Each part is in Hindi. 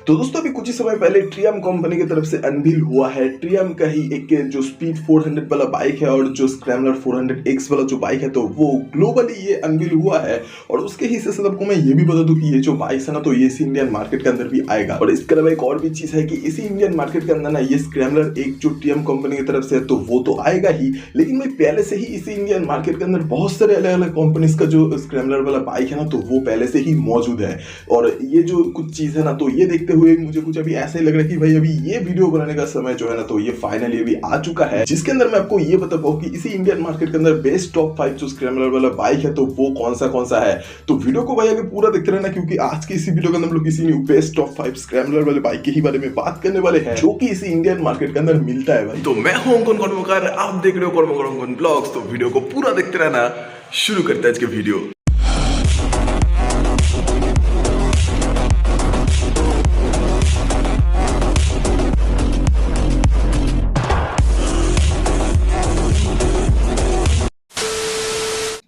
तो दोस्तों अभी कुछ ही समय पहले ट्रियम कंपनी की तरफ से अनवील हुआ है ट्रियम का ही एक जो स्पीड 400 वाला बाइक है और जो स्क्रैम्बलर 400X वाला जो बाइक है तो वो ग्लोबली ये अनवील हुआ है। और उसके हिस्से से सबको मैं ये भी बता दूं कि ये जो बाइक है ना तो ये इसी इंडियन मार्केट के अंदर भी आएगा। और इसके अलावा एक और भी चीज है कि इसी इंडियन मार्केट के अंदर ना ये स्क्रैम्बलर एक जो ट्रियम कंपनी की तरफ से है तो वो तो आएगा ही, लेकिन भाई पहले से ही इसी इंडियन मार्केट के अंदर बहुत सारे अलग अलग कंपनीज का जो स्क्रैम्बलर वाला बाइक है ना तो वो पहले से ही मौजूद है। और ये जो कुछ चीज है ना तो ये देखते हुए मुझे कुछ अभी ऐसा ही लग रहा है कि भाई अभी ये वीडियो बनाने का समय जो है ना तो ये फाइनली अभी आ चुका है, जिसके अंदर मैं आपको ये बता पाऊँ कि इसी इंडियन मार्केट के अंदर बेस्ट टॉप 5 जो स्क्रैम्बलर वाला बाइक है तो वो कौन सा है। तो वीडियो को भाई आगे पूरा देखते रहना, क्योंकि आज की इसी वीडियो के अंदर हम लोग किसी न्यू बेस्ट टॉप 5 स्क्रैम्बलर वाले बाइक के ही बारे में बात करने वाले हैं जो कि इसी इंडियन मार्केट के अंदर मिलता है भाई। तो मैं हूं अंकुन कर्मकार, आप देख रहे हो कर्मकर ब्लॉग्स। तो वीडियो को पूरा देखते रहना, शुरू करते हैं आज के वीडियो।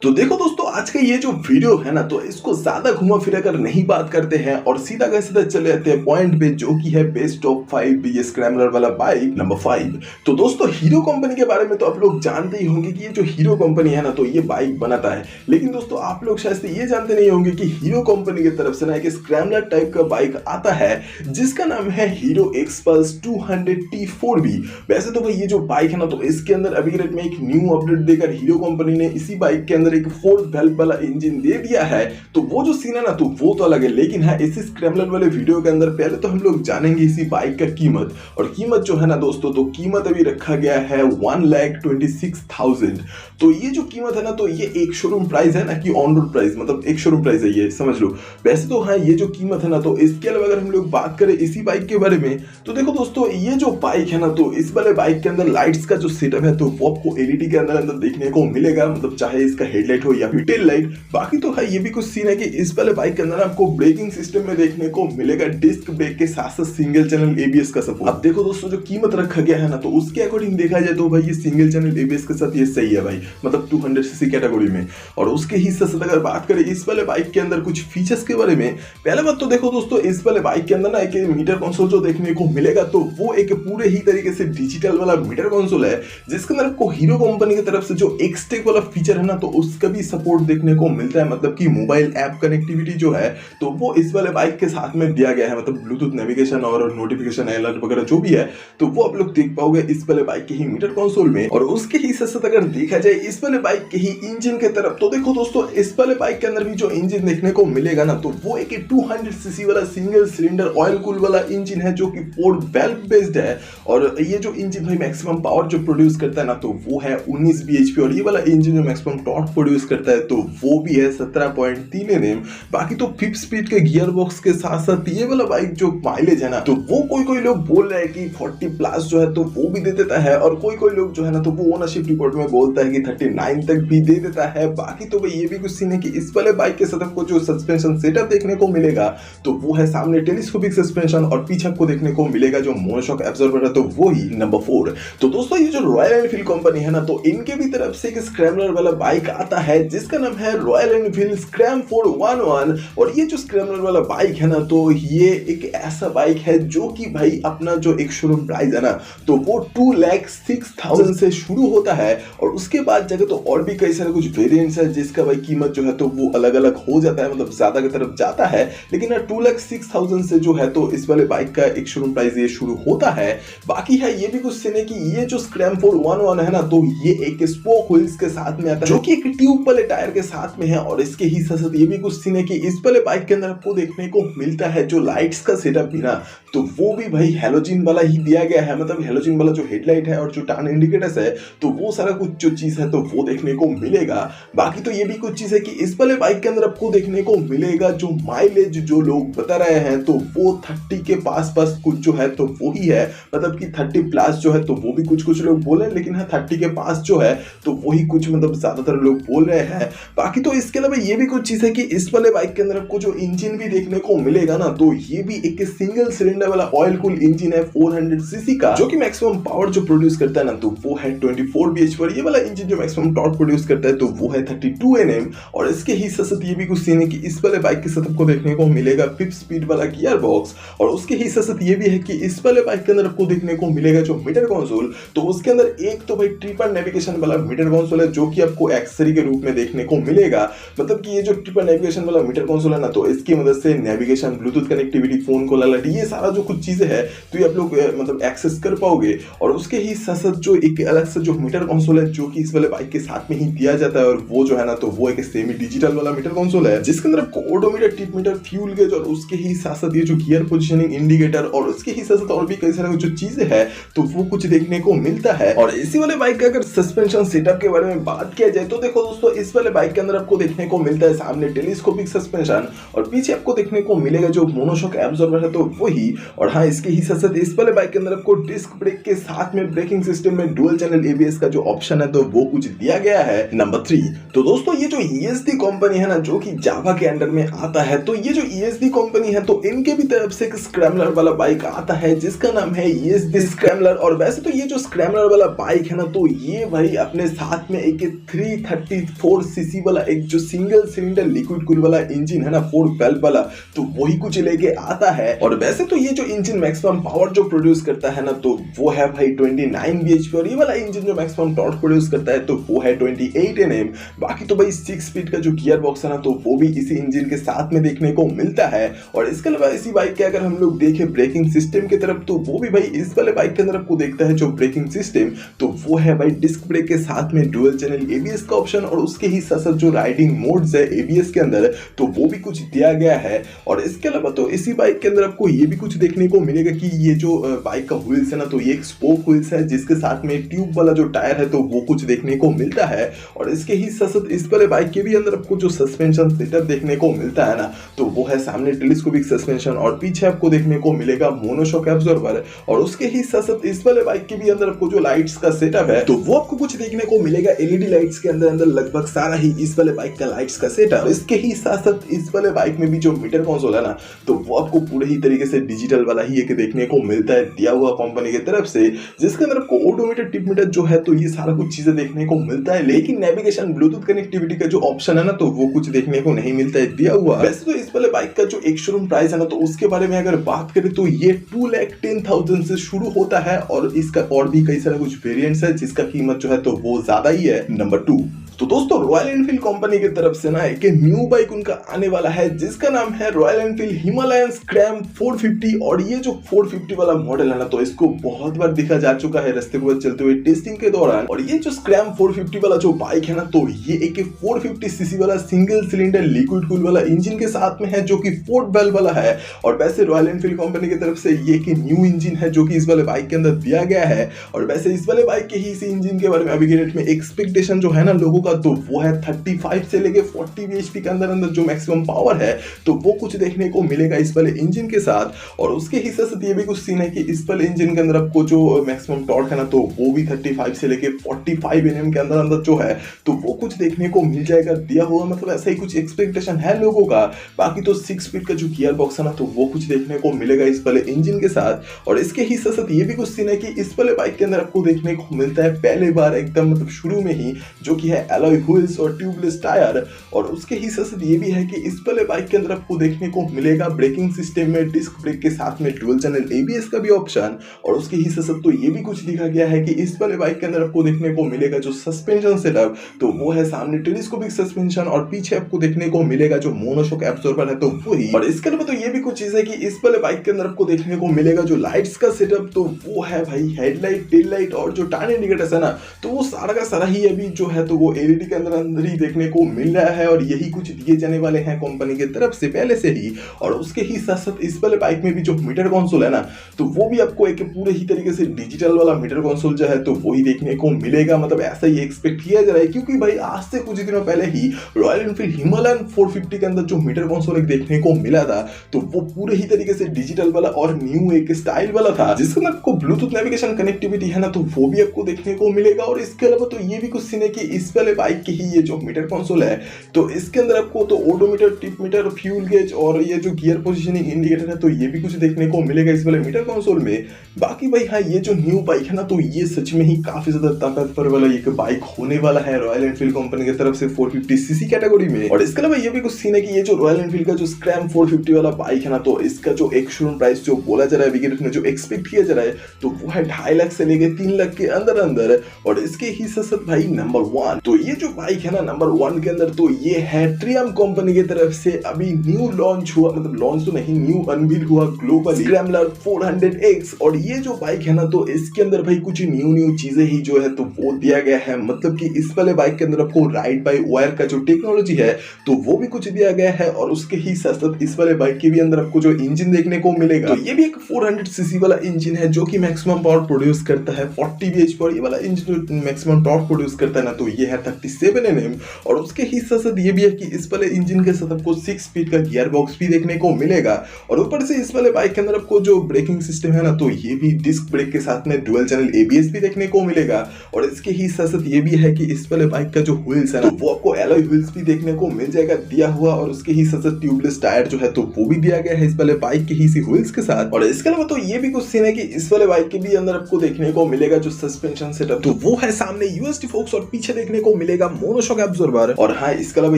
तो देखो दोस्तों आज का ये जो वीडियो है ना तो इसको ज्यादा घुमा फिरा कर नहीं बात करते हैं और सीधा का सीधा चले जाते हैं पॉइंट पे, जो कि है बेस्ट ऑफ 5 ये स्क्रैम्बलर वाला बाइक नंबर 5। तो दोस्तों हीरो कंपनी के बारे में तो आप लोग जानते ही होंगे कि ये जो हीरो कंपनी है ना तो ये बाइक बनाता है, लेकिन दोस्तों आप लोग शायद से ये जानते नहीं होंगे कि हीरो कंपनी की तरफ से ना एक स्क्रैम्बलर टाइप का बाइक आता है जिसका नाम है हीरो एक्सपल्स 200T4B। वैसे तो भाई ये जो बाइक है ना तो इसके अंदर अभी रेट में एक न्यू अपडेट देकर हीरो कंपनी ने इसी बाइक के अंदर एक 4 वैल्व वाला इंजन दे दिया है। तो वो जो सीन है ना तो वो तो अलग है, लेकिन है इसी स्क्रैम्बलर वाले वीडियो के अंदर पहले तो हम लोग जानेंगे इसी बाइक का कीमत। और कीमत जो है ना दोस्तों तो कीमत अभी रखा गया है 1,26,000। तो ये जो कीमत है ना तो ये एक शोरूम प्राइस है ना कि ऑन रोड प्राइस, मतलब एक शोरूम प्राइस है ये समझ लो। वैसे तो हाँ ये जो कीमत है ना तो इसके अलावा अगर हम लोग बात करें इसी बाइक के बारे में तो देखो दोस्तों ये जो बाइक है ना तो इस वाले बाइक के अंदर लाइट्स का जो सेटअप है तो वो आपको एलईडी के अंदर देखने को मिलेगा, मतलब चाहे इसका हेडलाइट हो या फिर टेल लाइट। बाकी तो है ये भी कुछ सीन है कि इस वाले बाइक के अंदर आपको ब्रेकिंग सिस्टम में देखने को मिलेगा डिस्क ब्रेक के साथ साथ सिंगल चैनल एबीएस का सपोर्ट। अब देखो दोस्तों जो कीमत रखा गया है ना तो उसके अकॉर्डिंग देखा जाए तो भाई ये सिंगल चैनल एबीएस के साथ ये सही है भाई, मतलब 200cc कैटेगरी में। और उसके हिस्से से अगर बात करें इस वाले बाइक के अंदर कुछ फीचर्स के बारे में, पहले बात तो देखो दोस्तों इस वाले बाइक के अंदर ना एक मीटर कंसोल जो देखने को मिलेगा तो वो एक पूरे ही तरीके से डिजिटल वाला मीटर कंसोल है, जिसके अंदर आपको हीरो कंपनी की तरफ से जो एक्सटेक वाला फीचर है ना तो उसका भी सपोर्ट देखने को मिलता है, मतलब कि मोबाइल ऐप कनेक्टिविटी जो है तो वो इस वाले बाइक के साथ में दिया गया है, मतलब ब्लूटूथ नेविगेशन और नोटिफिकेशन अलर्ट वगैरह जो भी है तो वो आप लोग देख पाओगे इस वाले बाइक के ही मीटर कंसोल में। और उसके हिस्से से अगर देखा जाए इस वाले बाइक के ही इंजन के तरफ तो देखो दोस्तों इस वाले बाइक के अंदर भी जो इंजन देखने को मिलेगा ना तो वो एक 200cc वाला सिंगल सिलेंडर ऑयल कूल वाला इंजन है जो कि 4 वैल्व बेस्ड है। और ये जो इंजन भाई मैक्सिमम पावर जो प्रोड्यूस करता है ना तो वो है 19 bhp और ये वाला इंजन जो मैक्सिमम टॉर्क प्रोड्यूस करता है तो वो भी है 17.3 Nm। बाकी तो 5 स्पीड के गियर बॉक्स के साथ साथ ये वाला बाइक जो माइलेज है ना तो वो कोई लोग बोल रहे हैं कि 40 प्लस जो है तो वो भी दे देता है, और कोई लोग जो है ना तो वो ओनरशिप रिपोर्ट में बोलता है कि 39 तक भी दे देता है। बाकी तो भाई ये भी कुछ सीन है कि इस वाले बाइक के साथ आपको जो सस्पेंशन सेटअप देखने को मिलेगा तो वो है सामने टेलीस्कोपिक सस्पेंशन और पीछे आपको देखने को मिलेगा जो मोनोशॉक एब्जॉर्बर है तो वो ही नंबर 4। तो दोस्तों ये जो रॉयल एनफील्ड कंपनी है ना तो इनके भी तरफ से एक स्क्रैम्बलर वाला बाइक आता है जिसका नाम है रॉयल एनफील्ड स्क्रैम 411। और ये जो स्क्रैम्बलर वाला बाइक है ना तो ये एक ऐसा बाइक है जो कि भाई अपना जो एक शोरूम प्राइस है ना तो वो 2,06,000 से शुरू होता है। और उसके बाद जगह तो और भी कई सारे कुछ वेरिएंट्स है जिसका भाई कीमत जो है तो वो अलग अलग हो जाता है, मतलब ज्यादा की तरफ जाता है, लेकिन 2,06,000 से जो है तो इस वाले बाइक का एक शोरूम प्राइस ये शुरू होता है। बाकी है ये भी कुछ सीन है कि ये जो स्क्रैम 411 है ना तो ये एक स्पोक व्हील्स के साथ में आता है जो कि एक ट्यूब वाले टायर के साथ में है। और इसके ही साथ साथ ये भी कुछ सीन है कि इस वाले बाइक के अंदर आपको देखने को मिलता है जो लाइट्स का सेटअप भी ना तो वो भी भाई हेलोजन वाला ही दिया गया है, मतलब हेलोजन वाला जो हेडलाइट है और जो टर्न इंडिकेटर्स है तो वो सारा कुछ जो चीज है तो वो देखने को मिलेगा। बाकी तो ये भी कुछ चीज है कि इस वाले बाइक के अंदर आपको देखने को मिलेगा जो माइलेज जो लोग बता रहे हैं तो वो 30 के पास कुछ जो है तो वो ही है, मतलब कि 30 प्लस जो है तो वो भी कुछ लोग बोल रहे हैं, लेकिन हाँ 30 के पास जो है तो वही कुछ मतलब ज्यादातर लोग बोल रहे हैं। बाकी तो इसके अलावा ये भी कुछ चीज है कि इस वाले बाइक के अंदर आपको जो इंजन भी देखने को मिलेगा ना, तो ये भी एक सिंगल सिलेंडर वाला ऑयल कूल इंजन है 400 सीसी का, जो कि मैक्सिमम पावर जो प्रोड्यूस करता है ना, तो वो है 24 bhp। ये वाला इंजन जो मैक्सिमम टॉर्क प्रोड्यूस करता है तो वो है 32 Nm। और इसके ही साथ ये भी कुछ सीन है कि इस वाले बाइक के साथ आपको देखने को मिलेगा 5 स्पीड वाला गियर बॉक्स। और उसके ही साथ ये भी है कि इस वाले बाइक के अंदर आपको देखने को मिलेगा जो मीटर कंसोल, तो उसके अंदर एक तो भाई ट्रिपल नेविगेशन वाला मीटर कंसोल है, जो कि आपको एक्सेसरी के रूप में देखने को मिलेगा। मतलब कि ये जो ट्रिपल नेविगेशन वाला मीटर कंसोल है ना, तो इसकी मदद से navigation, Bluetooth connectivity, phone call alert, ये सारा जो कुछ चीजें है तो ये आप लोग मतलब एक्सेस कर पाओगे। और उसके ही साथ साथ जो एक अलग से जो मीटर कंसोल है जो कि इस वाले बाइक के साथ में ही दिया जाता है, और वो जो है ना, तो वो एक सेमी डिजिटल वाला मीटर कंसोल है, जिसके अंदर आपको odometer, trip meter, fuel gauge और उसके ही साथ साथ ये जो गियर पोजीशनिंग इंडिकेटर और उसके ही साथ साथ और भी कई सारे जो चीजें हैं तो वो कुछ देखने को मिलता है। और इसी वाले बाइक का अगर सस्पेंशन सेटअप के बारे में बात किया जाए तो देखो दोस्तों, इस वाले बाइक के अंदर आपको देखने को मिलता है सामने टेलीस्कोपिक सस्पेंशन, और पीछे आपको देखने को मिलेगा जो मोनोशॉक एब्जॉर्बर है तो वही। और हाँ, इसके ही साथ साथ इस वाले बाइक के अंदर आपको डिस्क ब्रेक के साथ में ब्रेकिंग सिस्टम में डुअल चैनल एबीएस का जो ऑप्शन है तो वो कुछ दिया गया है। नंबर 3, तो दोस्तों ये जो ईएसडी कंपनी है ना, जो कि जावा के अंडर में आता है, तो ये जो ईएसडी कंपनी है तो इनके भी तरफ से एक स्क्रैम्बलर वाला बाइक आता है जिसका नाम है ईएसडी स्क्रैम्बलर। और वैसे तो ये जो स्क्रैम्बलर वाला बाइक है ना, तो ये भाई अपने साथ में एक 334 सीसी वाला एक जो सिंगल सिलेंडर लिक्विड कूल वाला इंजन है ना, 4 वेल्व वाला, तो वही कुछ लेके आता है। और वैसे तो ये जो इंजन मैक्सिमम पावर जो प्रोड्यूस करता है ना, तो वो है भाई 29 bhp। और ये वाला इंजन जो मैक्सिमम टॉर्क प्रोड्यूस करता है तो वो है 28 Nm। बाकी तो भाई 6 स्पीड का जो गियर बॉक्स है ना, तो वो भी इसी इंजन के साथ में देखने को मिलता है। और इसके अलावा इसी बाइक के अगर हम लोग देखें ब्रेकिंग सिस्टम की तरफ, तो वो भी भाई इस वाले बाइक के अंदर आपको देखता है जो ब्रेकिंग सिस्टम, तो वो है भाई डिस्क ब्रेक के साथ में डुअल चैनल एबीएस का ऑप्शन, और उसके ही साथ साथ जो राइडिंग मोड्स है एबीएस के अंदर तो वो भी कुछ दिया गया है। और इसके अलावा तो इसी बाइक के अंदर आपको ये भी कुछ देखने को मिलेगा कि ये जो बाइक का व्हील्स है ना, तो ये एक स्पोक व्हील्स है जिसके साथ में ट्यूब वाला जो टायर है तो वो कुछ देखने को मिलता है। और इसके ही साथ साथ इस वाले बाइक के भी अंदर आपको जो सस्पेंशन सेटअप देखने को मिलता है ना, तो वो है सामने टेलीस्कोपिक सस्पेंशन, और पीछे आपको देखने को मिलेगा मोनोशॉक एब्जॉर्बर। और उसके ही साथ साथ इस वाले बाइक के भी अंदर आपको जो लाइट्स का सेटअप है तो वो आपको कुछ देखने को मिलेगा एलईडी लाइट्स के अंदर अंदर लगभग सारा ही इस वाले बाइक का लाइट्स का सेटअप। इसके ही साथ साथ इस वाले बाइक में भी जो मीटर कंसोल है ना, तो वो आपको पूरे ही तरीके से डिजिटल वाला ही एक देखने को मिलता है दिया हुआ कंपनी की तरफ से, जिसके अंदर आपको ओडोमीटर, टिप मीटर जो है तो ये सारा कुछ चीजें देखने को मिलता है। लेकिन नेविगेशन, ब्लूटूथ कनेक्टिविटी का जो ऑप्शन है ना, तो वो कुछ देखने को नहीं मिलता है दिया हुआ। वैसे तो इस वाले बाइक का जो एक शोरूम प्राइस है ना, तो उसके बारे में अगर बात करें तो ये 2,10,000 से शुरू होता है, और इसका और भी कई सारे कुछ वेरिएंट्स है जिसका कीमत जो है तो वो ज्यादा ही है। नंबर 2, तो दोस्तों रॉयल एनफील्ड कंपनी की तरफ से ना एक न्यू बाइक उनका आने वाला है जिसका नाम है रॉयल एनफील्ड हिमालयन स्क्रैम 450। और ये जो 450 वाला मॉडल है ना, तो इसको बहुत बार दिखा जा चुका है रास्ते पर चलते हुए टेस्टिंग के दौरान। और ये जो स्क्रैम 450 वाला जो बाइक है ना, तो ये एक 450 सीसी वाला सिंगल सिलेंडर लिक्विड कूल वाला इंजन के साथ में है जो कि 4 वेल्व वाला है। और वैसे रॉयल एनफील्ड कंपनी की तरफ से ये एक न्यू इंजन है जो कि इस वाले बाइक के अंदर दिया गया है। और वैसे इस वाले बाइक के ही इसी इंजन के बारे में अभी के डेट में एक्सपेक्टेशन जो है ना लोगों का, तो वो है 35 से लेके 40 bhp के अंदर अंदर जो मैक्सिमम पावर है तो वो कुछ देखने को मिलेगा इस वाले इंजन के साथ। और उसके ही साथ ये भी कुछ सीन है कि इस वाले इंजन के अंदर आपको जो मैक्सिमम टॉर्क है ना, तो वो भी 35 से लेके 45 Nm के अंदर अंदर जो है तो वो कुछ देखने को मिल जाएगा दिया हुआ। मतलब ऐसा ही कुछ एक्सपेक्टेशन है लोगों का। बाकी तो 6 स्पीड का जो गियर बॉक्स है ना, तो वो कुछ देखने को मिलेगा इस वाले इंजन के साथ। और इसके ही साथ ये भी कुछ सीन है कि इस वाले बाइक के अंदर आपको देखने को मिलता है पहले बार एकदम मतलब शुरू में ही जो कि है एलॉय व्हील्स और ट्यूबलेस टायर। और उसके ही साथ ये भी है कि इस वाले बाइक के अंदर आपको देखने को मिलेगा ब्रेकिंग सिस्टम में डिस्क ब्रेक के साथ में डुअल चैनल एबीएस का भी ऑप्शन। और उसके ही साथ तो ये भी कुछ लिखा गया है कि इस वाले बाइक के अंदर आपको देखने को मिलेगा जो सस्पेंशन सेटअप, तो वो है सामने टेलीस्कोपिक सस्पेंशन, और पीछे आपको देखने को मिलेगा जो मोनोशॉक एब्जॉर्बर है तो वही। और इसके अलावा तो ये भी कुछ चीज है कि इस वाले बाइक के अंदर आपको देखने को मिलेगा जो लाइट्स का सेटअप, तो वो है भाई हेडलाइट, टेल लाइट और जो टर्न इंडिकेटर्स है ना, तो वो सारा का सारा ही अभी जो है तो वो एलईडी के अंदर ही देखने को मिल रहा है। और यही कुछ दिए जाने वाले हैं कंपनी की तरफ से पहले से ही। और उसके ही साथ साथ इस वाले बाइक में भी जो मीटर कंसोल है ना, तो वो भी आपको एक पूरे ही तरीके से डिजिटल वाला मीटर कंसोल जो है तो वही देखने को मिलेगा। मतलब ऐसा ही एक्सपेक्ट किया जा रहा है, क्योंकि भाई आज से कुछ दिनों पहले ही रॉयल एनफील्ड हिमालयन 450 के अंदर जो मीटर कंसोल एक देखने को मिला था, तो वो पूरे ही तरीके से डिजिटल वाला और न्यू एक स्टाइल वाला था, जिसके अंदर आपको ब्लूटूथ नेविगेशन कनेक्टिविटी है ना, तो वो भी आपको देखने को मिलेगा। और इसके अलावा तो ये भी कुछ सीन है कि इस वाले बाइक की ही ये ये जो मीटर कंसोल है तो इसके अंदर आपको तो odometer, trip meter, fuel gauge और ये जो गियर पोजीशनिंग इंडिकेटर है तो ये भी कुछ देखने को मिलेगा इस वाले मीटर कंसोल में। बाकी भाई हाँ, ये जो न्यू बाइक है ना तो ये सच में ही काफी ज्यादा ताकतवर वाला एक बाइक होने वाला है रॉयल एनफील्ड कंपनी की तरफ से 450cc कैटेगरी में। और इसके अलावा ये भी कुछ सीन है कि ये जो रॉयल एनफील्ड का जो स्क्रैम 450 वाला बाइक है ना तो इसका जो एक शोरूम प्राइस जो बोला जा रहा है बिगिनर्स में जो एक्सपेक्ट किया जा रहा है तो वो है 2.5 लाख से लेके 3 लाख के अंदर अंदर। और इसके ही साथ भाई नंबर 1 तो ये जो बाइक है ना नंबर 1 के अंदर तो ये है ट्रियम कंपनी की तरफ से अभी न्यू लॉन्च हुआ, मतलब लॉन्च तो नहीं, न्यू अनवील हुआ ग्लोबली स्क्रैम्बलर 400X। और ये जो बाइक है ना तो इसके अंदर भाई कुछ न्यू चीजें ही जो है तो वो दिया गया है, मतलब कि इस वाले बाइक के अंदर आपको राइड बाय वायर का जो टेक्नोलॉजी है तो वो भी कुछ दिया गया है। और उसके ही साथ साथ इस वाले बाइक के भी अंदर आपको जो इंजन देखने को मिलेगा तो ये भी एक 400cc वाला इंजन है जो कि मैक्सिमम पावर प्रोड्यूस करता है 40 bhp पर। ये वाला इंजन मैक्सिमम टॉर्क प्रोड्यूस करता है ना तो ये है 37 Nm। और उसके ही साथ साथ ये भी है कि इस वाले इंजन के साथ आपको 6 स्पीड का गियर बॉक्स भी देखने को मिलेगा। और ऊपर से इस वाले बाइक के अंदर आपको जो ब्रेकिंग सिस्टम है ना तो ये भी डिस्क ब्रेक के साथ में डुअल चैनल ABS भी देखने को मिलेगा। और इसके ही साथ साथ ये भी है कि इस वाले बाइक का जो व्हील्स है ना वो आपको एलॉय व्हील्स भी देखने को मिल जाएगा दिया हुआ। और उसके ही साथ साथ ट्यूबलेस टायर जो है तो वो भी दिया गया है इस वाले बाइक के ही व्हील्स के साथ। और इसके अलावा तो ये भी कुछ सीन है कि इस वाले बाइक के भी अंदर आपको देखने को मिलेगा जो सस्पेंशन सेटअप तो वो है सामने USD फोक्स और पीछे देखने को मिलेगा मोनोशॉक एब्जॉर्बर। और हाँ, इसके अलावा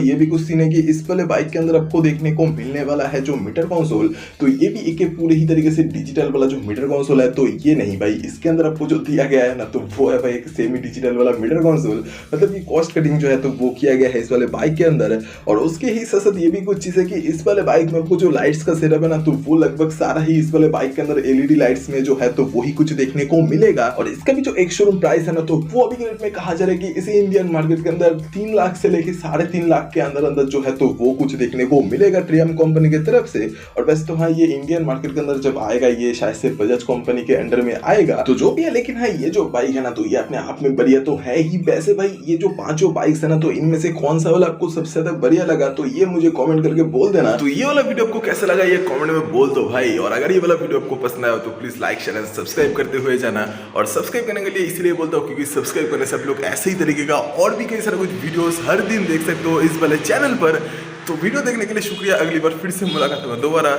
ये भी कुछ सीन है कि इस वाले बाइक के अंदर आपको देखने को मिलने वाला है जो मीटर कंसोल तो ये भी एक पूरे ही तरीके से डिजिटल वाला जो मीटर कंसोल है तो ये नहीं भाई, इसके अंदर आपको जो दिया गया है ना तो वो है भाई एक सेमी डिजिटल वाला मीटर कंसोल, मतलब कि कॉस्ट कटिंग जो है तो वो किया गया है इस वाले बाइक के अंदर। और उसके ही साथ साथ ये भी कुछ चीज है कि इस वाले बाइक में आपको जो लाइट्स का सेटअप है ना तो वो लगभग सारा ही इस वाले बाइक के अंदर LED लाइट्स में जो है तो वही कुछ देखने को मिलेगा। और इसका भी जो एक शोरूम प्राइस है ना तो वो अभी के रेट में कहा जा रहा है कि इसे इंडियन मार्केट के अंदर 3 लाख से लेके 3.5 लाख के अंदर अंदर जो है तो वो कुछ देखने को मिलेगा ट्रियम कंपनी की तरफ से। और वैसे तो हाँ, ये इंडियन मार्केट के अंदर जब आएगा ये शायद से बजाज कंपनी के अंडर में आएगा तो जो भी है। लेकिन हाँ, ये जो बाइक है ना तो ये अपने आप में बढ़िया तो है ही। वैसे भाई ये जो 5 बाइक्स है ना तो इनमें से कौन सा वाला आपको सबसे ज्यादा बढ़िया लगा तो ये मुझे कमेंट करके बोल देना। तो ये वाला वीडियो आपको कैसा लगा ये कमेंट में बोल दो भाई। और अगर ये वाला वीडियो आपको पसंद आया तो please like share and subscribe करते हुए जाना। और सब्सक्राइब करने के लिए इसलिए बोलता हूँ क्योंकि सब्सक्राइब करने से आप लोग ऐसे ही तरीके का और भी कई सारे कुछ वीडियोस हर दिन देख सकते हो इस वाले चैनल पर। तो वीडियो देखने के लिए शुक्रिया, अगली बार फिर से मुलाकात होगा दोबारा।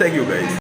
Thank you guys.